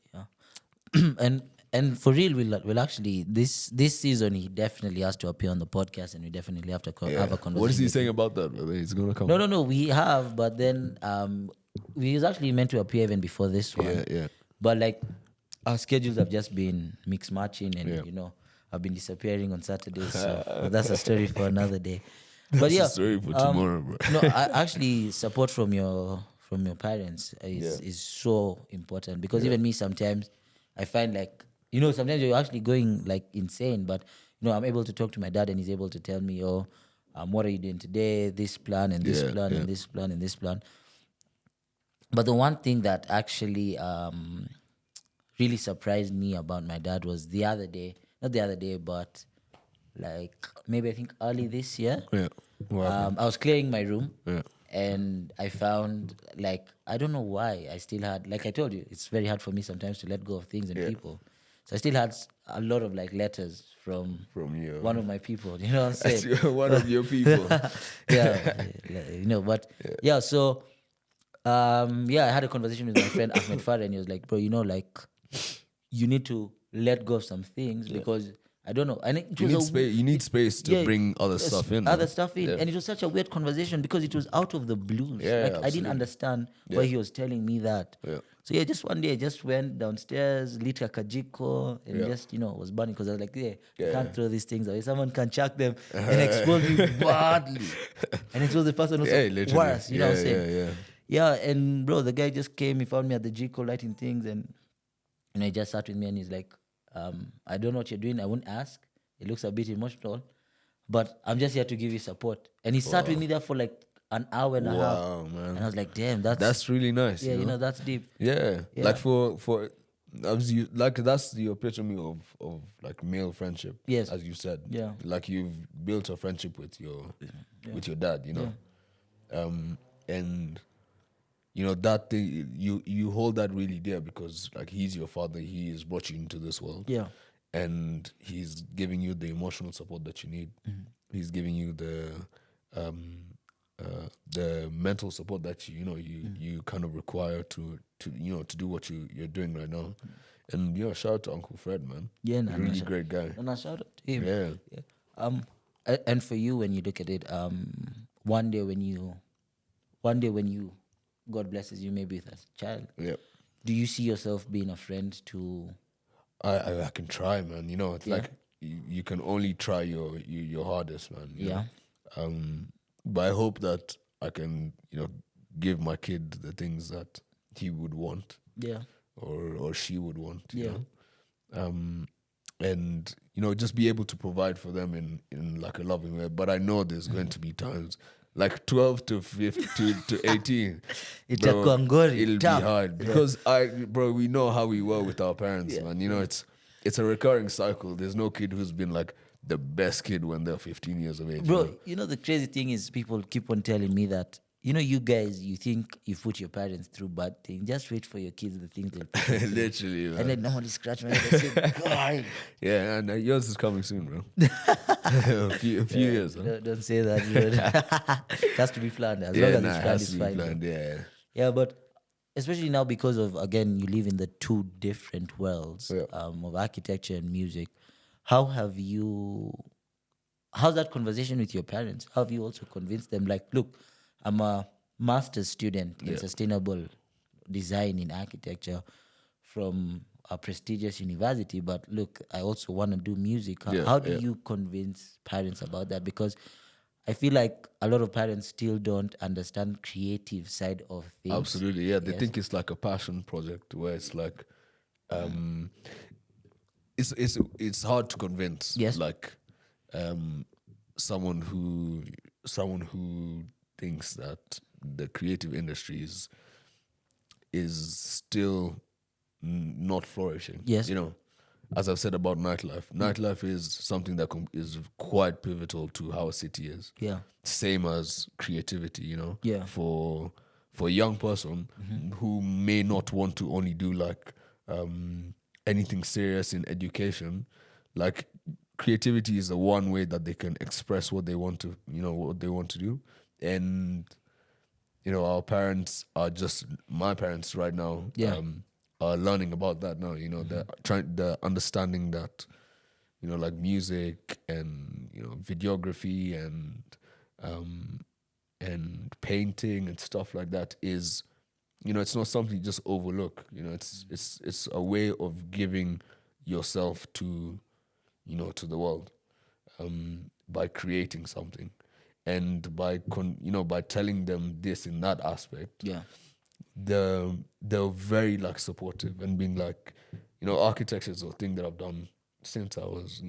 And for real, we'll actually this season he definitely has to appear on the podcast, and we definitely have to have a conversation. What is he saying about that, brother? He's gonna come. No, we have, but then we was actually meant to appear even before this one. Yeah. But like our schedules have just been mix matching, and I've been disappearing on Saturdays. So that's a story for another day. But That's yeah, a story for tomorrow, bro. no, actually support from your parents is so important, because even me sometimes I find like sometimes you're actually going like insane, but I'm able to talk to my dad and he's able to tell me, what are you doing today? This plan and this plan and this plan and this plan. But the one thing that actually really surprised me about my dad was not the other day, but like maybe I think early this year. Yeah. Wow. I was clearing my room. Yeah. And I found, like, I don't know why I still had, like I told you, it's very hard for me sometimes to let go of things and people. So I still had a lot of like letters from you. one of my people. You know what I'm saying? One of your people. So I had a conversation with my friend Ahmed Farah, and he was like, bro, like you need to let go of some things because I don't know. I think you need space to bring other stuff in. And it was such a weird conversation because it was out of the blue. I didn't understand why he was telling me that. Yeah. So just one day I just went downstairs, lit a kajiko, and just was burning because I was like, you can't throw these things away. Someone can chuck them and expose me badly. And it was the person who was worse. You know what I'm saying? Yeah, and bro, the guy just came. He found me at the Jiko lighting things, and he just sat with me and he's like, I don't know what you're doing. I won't ask. It looks a bit emotional, but I'm just here to give you support. And he sat with me there for like an hour and a half. Wow, man. And I was like, damn, that's really nice. Yeah, that's deep. Yeah. Like for obviously, like that's the epitome of like male friendship. Yes, as you said. Yeah. Like you've built a friendship with your dad. And that thing, you hold that really dear because like he's your father. He has brought you into this world. Yeah. And he's giving you the emotional support that you need. Mm-hmm. He's giving you the mental support that you kind of require to do what you're doing right now. And shout out to Uncle Fred, man. Yeah, really great guy. And I shout out to him. Yeah. And for you, when you look at it, one day when you God blesses you maybe with a child. Yeah. Do you see yourself being a friend to? I can try, man. It's like you can only try your hardest, man. Yeah. But I hope that I can, give my kid the things that he would want. Yeah. Or she would want. Yeah. And just be able to provide for them in like a loving way. But I know there's going to be times. Like 12 to 15 to 18, it'll be hard because we know how we were with our parents, man. It's a recurring cycle. There's no kid who's been like the best kid when they're 15 years of age. Bro, the crazy thing is people keep on telling me that, you guys, you think you put your parents through bad things. Just wait for your kids, the things they'll put you through. Literally, man. And then nobody scratch my head and say, God. Yeah, and yours is coming soon, bro. a few years. Huh? Don't say that. It has to be planned. As long as it's planned, it's fine. Yeah. Yeah, but especially now because of, again, you live in the two different worlds of architecture and music. How's that conversation with your parents? How have you also convinced them, like, look, I'm a master's student in sustainable design in architecture from a prestigious university, but look, I also want to do music. How do you convince parents about that? Because I feel like a lot of parents still don't understand creative side of things. Absolutely, yeah. They think it's like a passion project where it's like, it's hard to convince. Yes. Like, someone who thinks that the creative industry is still not flourishing. Yes. as I've said about nightlife is something that is quite pivotal to how a city is. Yeah. Same as creativity, Yeah. For a young person who may not want to only do like anything serious in education, like creativity is the one way that they can express what they want to, what they want to do. And our parents are my parents right now. Yeah. Are learning about that now. They're understanding that, like music and videography and painting and stuff like that is, it's not something you just overlook. It's a way of giving yourself to, to the world, by creating something, and by by telling them this in that aspect. Yeah. They're very like supportive and being like, architecture is a thing that I've done since I was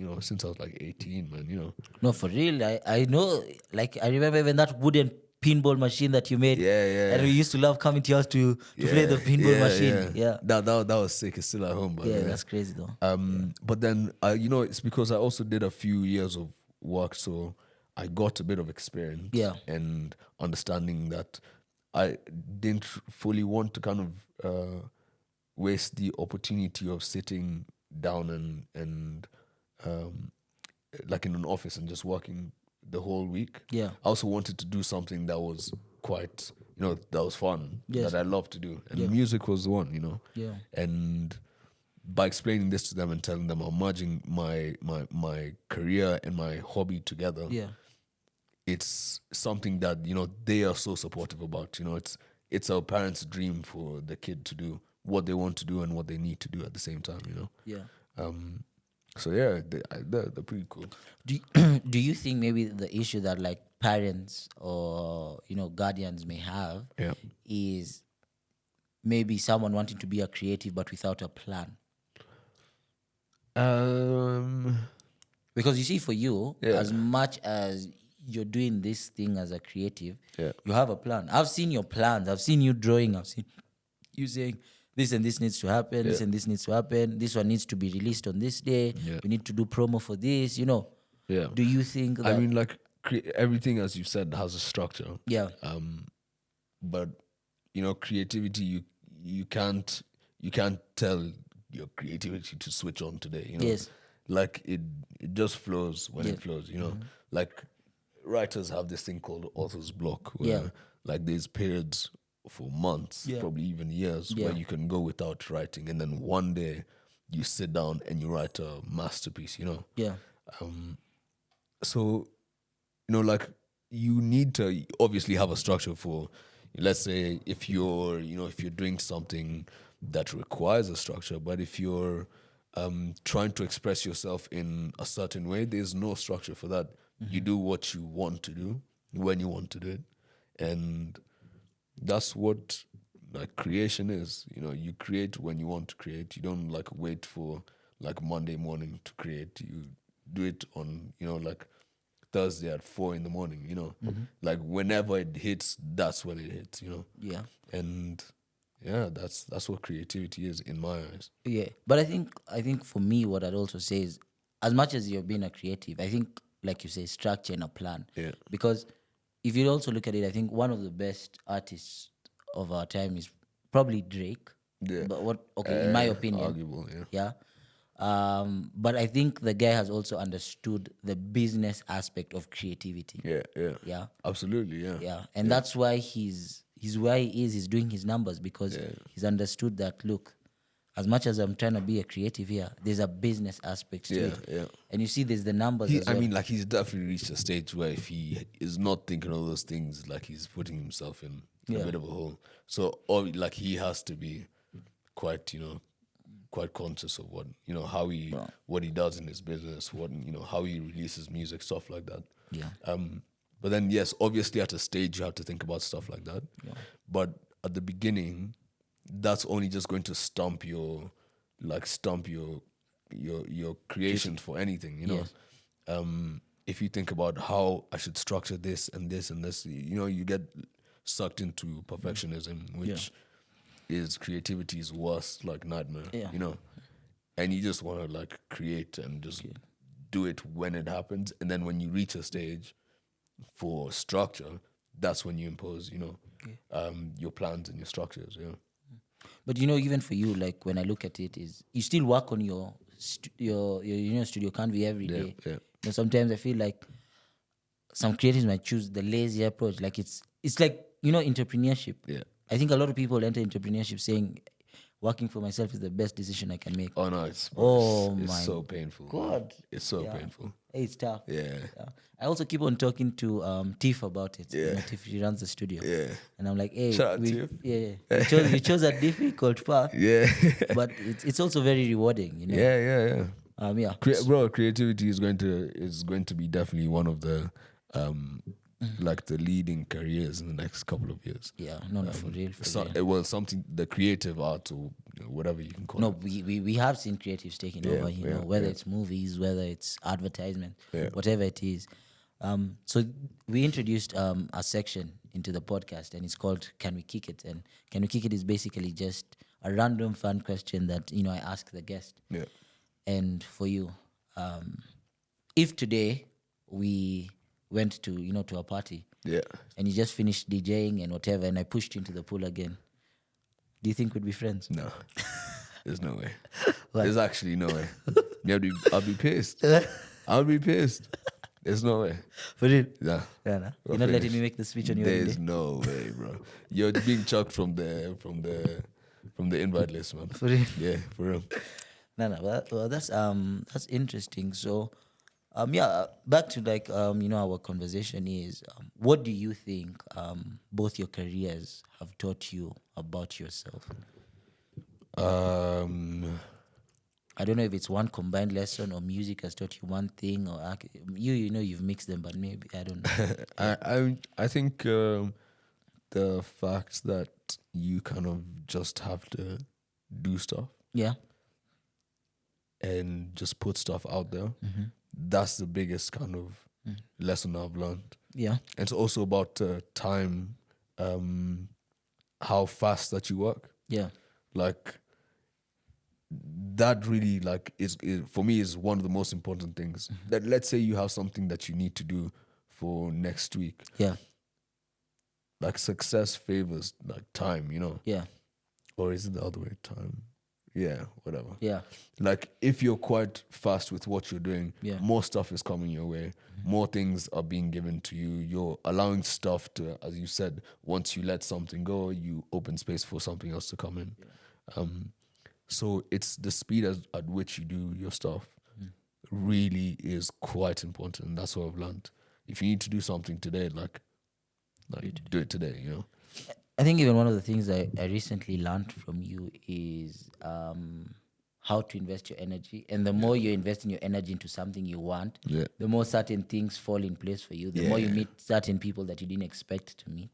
like 18, man. No, for real. I know. Like I remember even that wooden pinball machine that you made. Yeah. And we used to love coming to your house to play the pinball machine. Yeah. That was sick. It's still at home, but Yeah, that's crazy though. But then it's because I also did a few years of work, so I got a bit of experience. Yeah. And understanding that I didn't fully want to kind of waste the opportunity of sitting down and like in an office and just working the whole week. Yeah. I also wanted to do something that was quite, that was fun, Yes. that I love to do. And Yeah. music was the one, Yeah. And by explaining this to them and telling them I'm merging my career and my hobby together, Yeah. it's something that, they are so supportive about. It's our parents' dream for the kid to do what they want to do and what they need to do at the same time, Yeah. So yeah, they're pretty cool. Do you think maybe the issue that like parents or guardians may have Yeah. is maybe someone wanting to be a creative but without a plan? Because you see, for you, Yeah. as much as you're doing this thing as a creative, Yeah. you have a plan. I've seen your plans. I've seen you drawing. I've seen you saying this and this needs to happen. This Yeah. and this needs to happen. This one needs to be released on this day. Yeah. We need to do promo for this. Yeah. Do you think that? I mean, like everything, as you said, has a structure. Yeah. But creativity, you can't tell your creativity to switch on today. Yes. Like it just flows when Yeah. it flows. Like writers have this thing called author's block, where Yeah. like there's periods for months, Yeah. probably even years, Yeah. where you can go without writing, and then one day you sit down and you write a masterpiece. Yeah. So, like you need to obviously have a structure for, let's say, if you're doing something that requires a structure, but if you're trying to express yourself in a certain way, there's no structure for that. You do what you want to do when you want to do it, and that's what like creation is. You create when you want to create. You don't like wait for like Monday morning to create. You do it on like Thursday at 4 a.m. Like whenever it hits, that's when it hits. Yeah. And yeah, that's what creativity is in my eyes. Yeah, but I think for me, what I'd also say is, as much as you're being a creative, I think, like you say, structure and a plan. Yeah. Because if you also look at it, I think one of the best artists of our time is probably Drake. Yeah. But in my opinion, Arguable, yeah. yeah. But I think the guy has also understood the business aspect of creativity. Yeah, yeah. Yeah. Absolutely, yeah. Yeah, and that's why he's where he is. He's doing his numbers because he's understood that, look, as much as I'm trying to be a creative here, there's a business aspect to it. Yeah. And you see, there's the numbers as well. I mean, like he's definitely reached a stage where if he is not thinking of those things, like he's putting himself in a bit of a hole. So, or like he has to be quite, quite conscious of what what he does in his business, what how he releases music, stuff like that. Yeah. But then yes, obviously at a stage you have to think about stuff like that. Yeah. But at the beginning, that's only just going to stump your creations for anything, if you think about how I should structure this and this and this, you get sucked into perfectionism, which is creativity's worst like nightmare. Yeah. and you just want to like create and just do it when it happens. And then when you reach a stage for structure, that's when you impose, your plans and your structures. Yeah. But even for you, like when I look at it, is you still work on your studio canvas every day. Yeah. Sometimes I feel like some creatives might choose the lazy approach. Like it's like entrepreneurship. Yeah. I think a lot of people enter entrepreneurship saying working for myself is the best decision I can make. Oh no, it's my so painful. God. It's so painful. It's tough. Yeah. I also keep on talking to Tiff about it. Yeah. Tiff, she runs the studio. Yeah. And I'm like, hey, Shout out Tiff. you chose a difficult path. Yeah. But it's also very rewarding, Yeah. Yeah. Bro, creativity is going to be definitely one of the like the leading careers in the next couple of years. Yeah, no, for real. Well, something, the creative art or whatever you can call it. No, we have seen creatives taking over, whether it's movies, whether it's advertisement, whatever it is. So we introduced a section into the podcast, and it's called Can We Kick It? And Can We Kick It is basically just a random fun question that, I ask the guest. Yeah. And for you, if today we went to a party, and you just finished DJing and whatever, and I pushed you into the pool again, do you think we'd be friends? No, there's no way. There's actually no way. I'll be pissed. I'll be pissed. There's no way. For real? Yeah. Nah. You're not letting me make the speech on your There's day? no way, bro. You're being chucked from the invite list, man. For real? Yeah, for real. No. Well, that's interesting. So, back to like our conversation is, what do you think both your careers have taught you about yourself? I don't know if it's one combined lesson or music has taught you one thing, or you've mixed them, but maybe I don't know. I think the fact that you kind of just have to do stuff. Yeah. And just put stuff out there. Mm-hmm. That's the biggest kind of lesson I've learned. Yeah. And it's also about time, how fast that you work. Yeah. Like, that really, like, is for me, is one of the most important things. Mm-hmm. That let's say you have something that you need to do for next week. Yeah. Like, success favors, like, time, Yeah. Or is it the other way? Time. Yeah, whatever. Yeah. Like, if you're quite fast with what you're doing, more stuff is coming your way. Mm-hmm. More things are being given to you. You're allowing stuff to, as you said, once you let something go, you open space for something else to come in. Yeah. So it's the speed at which you do your stuff really is quite important. And that's what I've learned. If you need to do something today, like do it today, I think even one of the things I recently learned from you is how to invest your energy. And the more you're investing your energy into something you want, the more certain things fall in place for you. The more you meet certain people that you didn't expect to meet.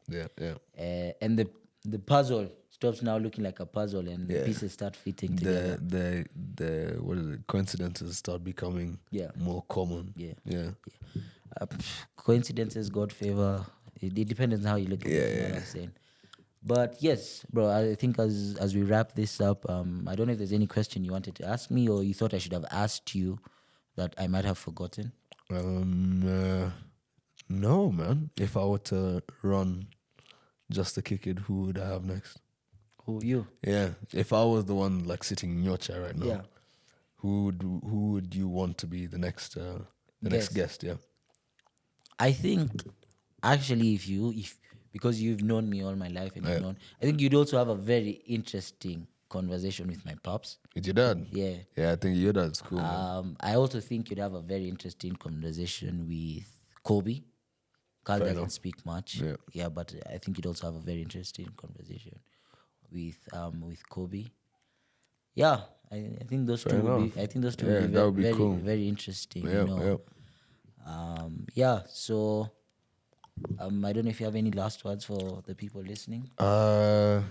And the puzzle stops now looking like a puzzle, and the pieces start fitting together. The what is it? Coincidences start becoming more common. Coincidences, God favor. It depends on how you look at it. You know what I'm saying? But yes, bro, I think as we wrap this up, I don't know if there's any question you wanted to ask me or you thought I should have asked you that I might have forgotten. No, man. If I were to run just to kick it, who would I have next? Who, you? Yeah. If I was the one like sitting in your chair right now, who would you want to be the next next guest? Yeah. I think actually if because you've known me all my life and I think you'd also have a very interesting conversation with my pops. With your dad? Yeah. Yeah, I think your dad's cool. I also think you'd have a very interesting conversation with Kobe. Carl doesn't speak much. Yeah, but I think you'd also have a very interesting conversation with Kobe. Yeah, I think those two would be. I think those two would be very, cool. Very interesting. Yeah. So, I don't know if you have any last words for the people listening. No,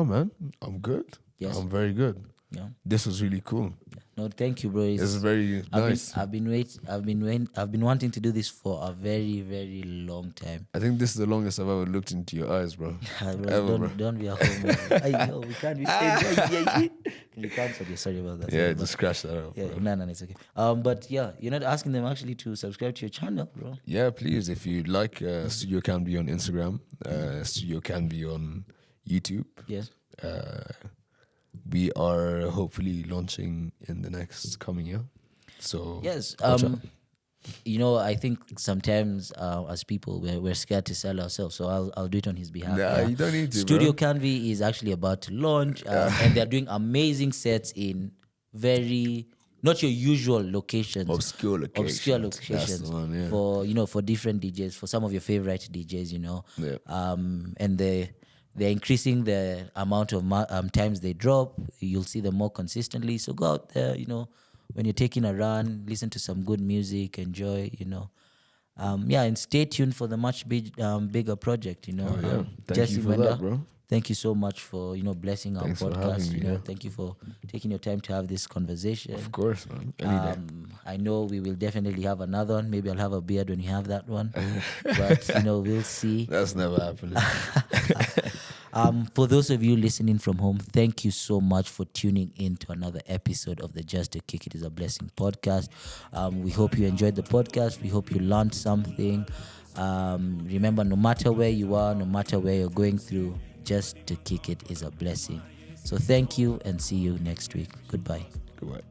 man. I'm good. Yes. I'm very good. Yeah. This was really cool. No, thank you, bro. It's very nice. I've been wanting to do this for a very, very long time. I think this is the longest I've ever looked into your eyes, bro. Bro, don't be a homo. Yo, we can't be saying you cancelled you. Sorry about that. Yeah, just scratch that out. Yeah, bro. no, it's okay. But yeah, you're not asking them actually to subscribe to your channel, bro. Yeah, please. If you like, Studio Can Be on Instagram, Studio Can Be on YouTube. Yes. We are hopefully launching in the next coming year. So Yes. watch out. You know, I think sometimes as people we're scared to sell ourselves, so I'll do it on his behalf. Nah, you don't need to, Studio bro. Canvey is actually about to launch, and they're doing amazing sets in very not your usual locations, Obscure locations. That's the one, yeah. for different DJs, for some of your favorite DJs, Yeah. and they're increasing the amount of times they drop. You'll see them more consistently. So go out there, when you're taking a run, listen to some good music, enjoy, and stay tuned for the much bigger project, Oh, yeah. Thank Jesse you for Mwenda, that, bro. thank you so much for, blessing our Thanks for podcast. having me, yeah. Thank you for taking your time to have this conversation. Of course, man. Any day. I know we will definitely have another one. Maybe I'll have a beard when you have that one. But, we'll see. That's never happening. For those of you listening from home, thank you so much for tuning in to another episode of the Just to Kick It Is a Blessing podcast. We hope you enjoyed the podcast. We hope you learned something. Remember, no matter where you are, no matter where you're going through, Just to Kick It is a blessing. So thank you and see you next week. Goodbye. Goodbye.